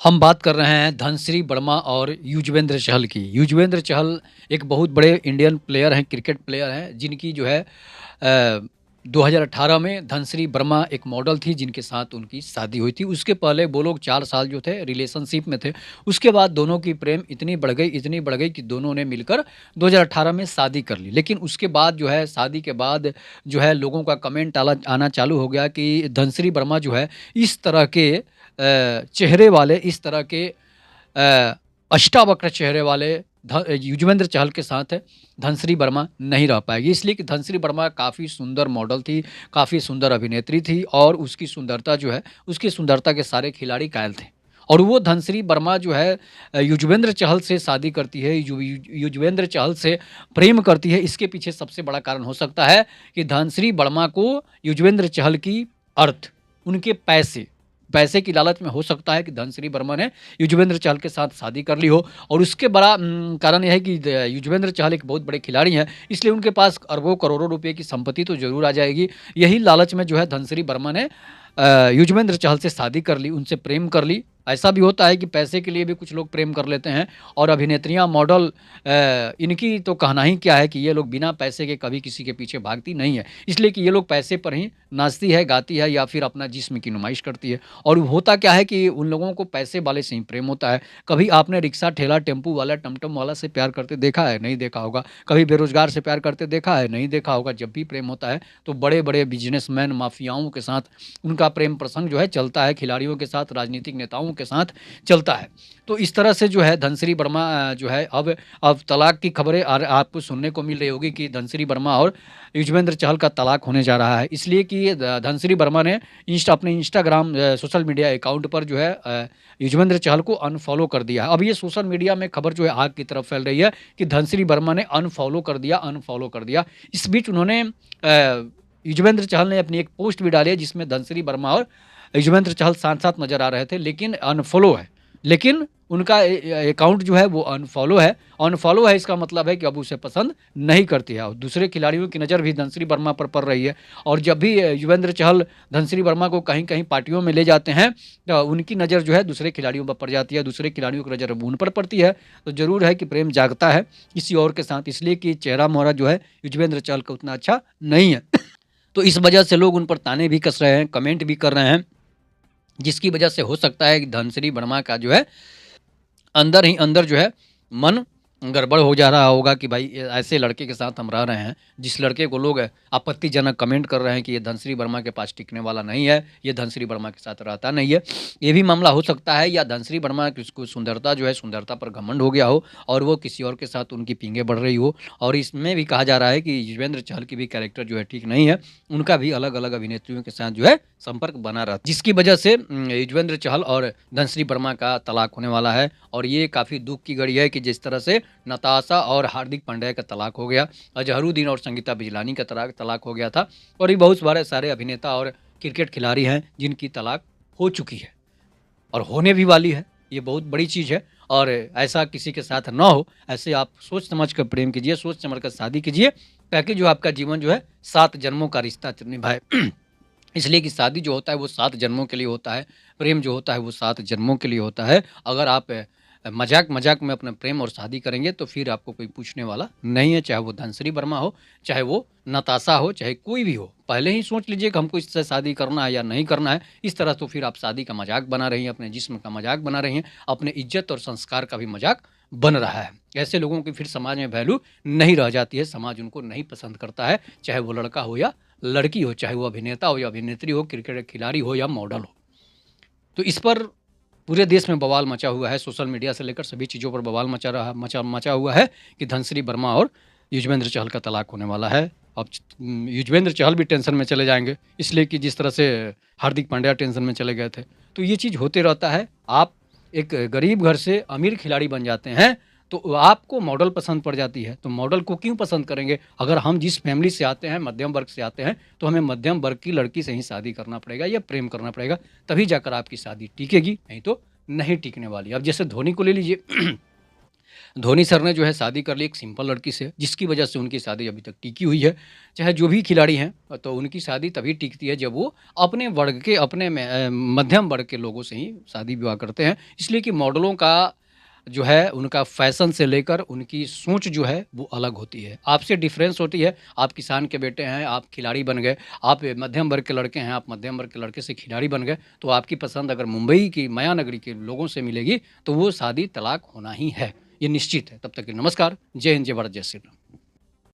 हम बात कर रहे हैं धनश्री वर्मा और युजवेंद्र चहल की। युजवेंद्र चहल एक बहुत बड़े इंडियन प्लेयर हैं, क्रिकेट प्लेयर हैं, जिनकी जो है 2018 में धनश्री वर्मा एक मॉडल थी जिनके साथ उनकी शादी हुई थी। उसके पहले वो लोग 4 साल जो थे रिलेशनशिप में थे। उसके बाद दोनों की प्रेम इतनी बढ़ गई कि दोनों ने मिलकर 2018 में शादी कर ली। लेकिन उसके बाद जो है शादी के बाद जो है लोगों का कमेंट आला आना चालू हो गया कि धनश्री वर्मा जो है इस तरह के चेहरे वाले, इस तरह के अष्टावक्र चेहरे वाले युजवेंद्र चहल के साथ धनश्री वर्मा नहीं रह पाएगी। इसलिए कि धनश्री वर्मा काफ़ी सुंदर मॉडल थी, काफ़ी सुंदर अभिनेत्री थी और उसकी सुंदरता जो है, उसकी सुंदरता के सारे खिलाड़ी कायल थे। और वो धनश्री वर्मा जो है युजवेंद्र चहल से शादी करती है, युजवेंद्र चहल से प्रेम करती है। इसके पीछे सबसे बड़ा कारण हो सकता है कि धनश्री वर्मा को युजवेंद्र चहल की अर्थ, उनके पैसे पैसे की लालच में हो सकता है कि धनश्री वर्मा ने युजवेंद्र चहल के साथ शादी कर ली हो। और उसके बड़ा कारण यह है कि युजवेंद्र चहल एक बहुत बड़े खिलाड़ी हैं, इसलिए उनके पास अरबों करोड़ों रुपए की संपत्ति तो ज़रूर आ जाएगी। यही लालच में जो है धनश्री वर्मा ने युजवेंद्र चहल से शादी कर ली, उनसे प्रेम कर ली। ऐसा भी होता है कि पैसे के लिए भी कुछ लोग प्रेम कर लेते हैं। और अभिनेत्रियां, मॉडल, इनकी तो कहना ही क्या है कि ये लोग बिना पैसे के कभी किसी के पीछे भागती नहीं है, इसलिए कि ये लोग पैसे पर ही नाचती है, गाती है या फिर अपना जिस्म की नुमाइश करती है। और होता क्या है कि उन लोगों को पैसे वाले से ही प्रेम होता है। कभी आपने रिक्शा, ठेला, टेम्पू वाला, टमटम वाला से प्यार करते देखा है? नहीं देखा होगा। कभी बेरोजगार से प्यार करते देखा है? नहीं देखा होगा। जब भी प्रेम होता है तो बड़े बड़े बिजनेसमैन, माफियाओं के साथ उनका प्रेम प्रसंग जो है चलता है, खिलाड़ियों के साथ, राजनीतिक नेताओं के साथ चलता है। तो इस तरह से जो है धनश्री वर्मा जो है अब तलाक की खबरें आपको सुनने को मिल रही होगी कि धनश्री वर्मा और युजवेंद्र चहल का तलाक होने जा रहा है। इसलिए कि धनश्री वर्मा ने अपने इंस्टाग्राम सोशल मीडिया अकाउंट पर जो है युजवेंद्र चहल को अनफॉलो कर दिया है। अब ये सोशल मीडिया में खबर जो है आग की तरफ फैल रही है कि धनश्री वर्मा ने अनफॉलो कर दिया। इस बीच उन्होंने युजवेंद्र चहल ने अपनी एक पोस्ट भी डाली है जिसमें धनश्री वर्मा और युजवेंद्र चहल साथ-साथ नज़र आ रहे थे, लेकिन अनफ़ॉलो है। लेकिन उनका अकाउंट जो है वो अनफ़ॉलो है। अनफ़ॉलो है इसका मतलब है कि अब उसे पसंद नहीं करती है और दूसरे खिलाड़ियों की नज़र भी धनश्री वर्मा पर पड़ रही है। और जब भी युजवेंद्र चहल धनश्री वर्मा को कहीं-कहीं पार्टियों में ले जाते हैं, तो उनकी नज़र जो है दूसरे खिलाड़ियों पर पड़ जाती है, दूसरे खिलाड़ियों की नज़र उन पर पड़ती है। तो ज़रूर है कि प्रेम जागता है किसी और के साथ, इसलिए कि चेहरा-मोहरा जो है युजवेंद्र चहल का उतना अच्छा नहीं है। तो इस वजह से लोग उन पर ताने भी कस रहे हैं, कमेंट भी कर रहे हैं, जिसकी वजह से हो सकता है कि धनश्री वर्मा का जो है अंदर ही अंदर जो है मन गड़बड़ हो जा रहा होगा कि भाई ऐसे लड़के के साथ हम रह रहे हैं, जिस लड़के को लोग आपत्तिजनक कमेंट कर रहे हैं कि ये धनश्री वर्मा के पास टिकने वाला नहीं है, ये धनश्री वर्मा के साथ रहता नहीं है। ये भी मामला हो सकता है, या धनश्री वर्मा की उसको सुंदरता जो है, सुंदरता पर घमंड हो गया हो और वो किसी और के साथ उनकी पींगें बढ़ रही हो। और इसमें भी कहा जा रहा है कि युजवेंद्र चहल की भी कैरेक्टर जो है ठीक नहीं है, उनका भी अलग अलग अभिनेत्रियों के साथ जो है संपर्क बना रहा, जिसकी वजह से युजवेंद्र चहल और धनश्री वर्मा का तलाक होने वाला है। और ये काफ़ी दुख की घड़ी है कि जिस तरह से नताशा और हार्दिक पांड्या का तलाक हो गया, अजहरुद्दीन और संगीता बिजलानी का तलाक हो गया था, और ये बहुत सारे अभिनेता और क्रिकेट खिलाड़ी हैं जिनकी तलाक हो चुकी है और होने भी वाली है। ये बहुत बड़ी चीज़ है और ऐसा किसी के साथ ना हो। ऐसे आप सोच समझ कर प्रेम कीजिए, सोच समझ कर शादी कीजिए, ताकि जो आपका जीवन जो है 7 जन्मों का रिश्ता निभाए। इसलिए कि शादी जो होता है वो 7 जन्मों के लिए होता है, प्रेम जो होता है वो 7 जन्मों के लिए होता है। अगर आप मज़ाक-मज़ाक में अपना प्रेम और शादी करेंगे तो फिर आपको कोई पूछने वाला नहीं है, चाहे वो धनश्री वर्मा हो, चाहे वो नताशा हो, चाहे कोई भी हो। पहले ही सोच लीजिए कि हमको इससे शादी करना है या नहीं करना है। इस तरह तो फिर आप शादी का मज़ाक बना रही हैं, अपने जिस्म का मज़ाक बना रही हैं, अपने इज़्ज़त और संस्कार का भी मज़ाक बन रहा है। ऐसे लोगों की फिर समाज में वैल्यू नहीं रह जाती है, समाज उनको नहीं पसंद करता है, चाहे वो लड़का हो या लड़की हो, चाहे वो अभिनेता हो या अभिनेत्री हो, क्रिकेट खिलाड़ी हो या मॉडल हो। तो इस पर पूरे देश में बवाल मचा हुआ है, सोशल मीडिया से लेकर सभी चीज़ों पर बवाल मचा हुआ है कि धनश्री वर्मा और युजवेंद्र चहल का तलाक होने वाला है। अब युजवेंद्र चहल भी टेंशन में चले जाएँगे, इसलिए कि जिस तरह से हार्दिक पांड्या टेंशन में चले गए थे। तो ये चीज़ होते रहता है। आप एक गरीब घर से अमीर खिलाड़ी बन जाते हैं, तो आपको मॉडल पसंद पड़ जाती है, तो मॉडल को क्यों पसंद करेंगे? अगर हम जिस फैमिली से आते हैं, मध्यम वर्ग से आते हैं, तो हमें मध्यम वर्ग की लड़की से ही शादी करना पड़ेगा या प्रेम करना पड़ेगा, तभी जाकर आपकी शादी टिकेगी, नहीं तो नहीं टिकने वाली। अब जैसे धोनी को ले लीजिए। धोनी सर ने जो है शादी कर ली एक सिंपल लड़की से, जिसकी वजह से उनकी शादी अभी तक टिकी हुई है। चाहे जो भी खिलाड़ी हैं, तो उनकी शादी तभी टिकती है जब वो अपने वर्ग के, अपने में मध्यम वर्ग के लोगों से ही शादी-विवाह करते हैं। इसलिए कि मॉडलों का जो है उनका फ़ैशन से लेकर उनकी सोच जो है वो अलग होती है। आपसे डिफ़रेंस होती है, आप किसान के बेटे हैं, आप खिलाड़ी बन गए, आप मध्यम वर्ग के लड़के हैं, आप मध्यम वर्ग के लड़के से खिलाड़ी बन गए, तो आपकी पसंद अगर मुंबई की माया नगरी के लोगों से मिलेगी, तो वो शादी तलाक होना ही है। ये निश्चित है। तब तक के लिए नमस्कार। जय हिंद, जय भारत, जय श्री राम।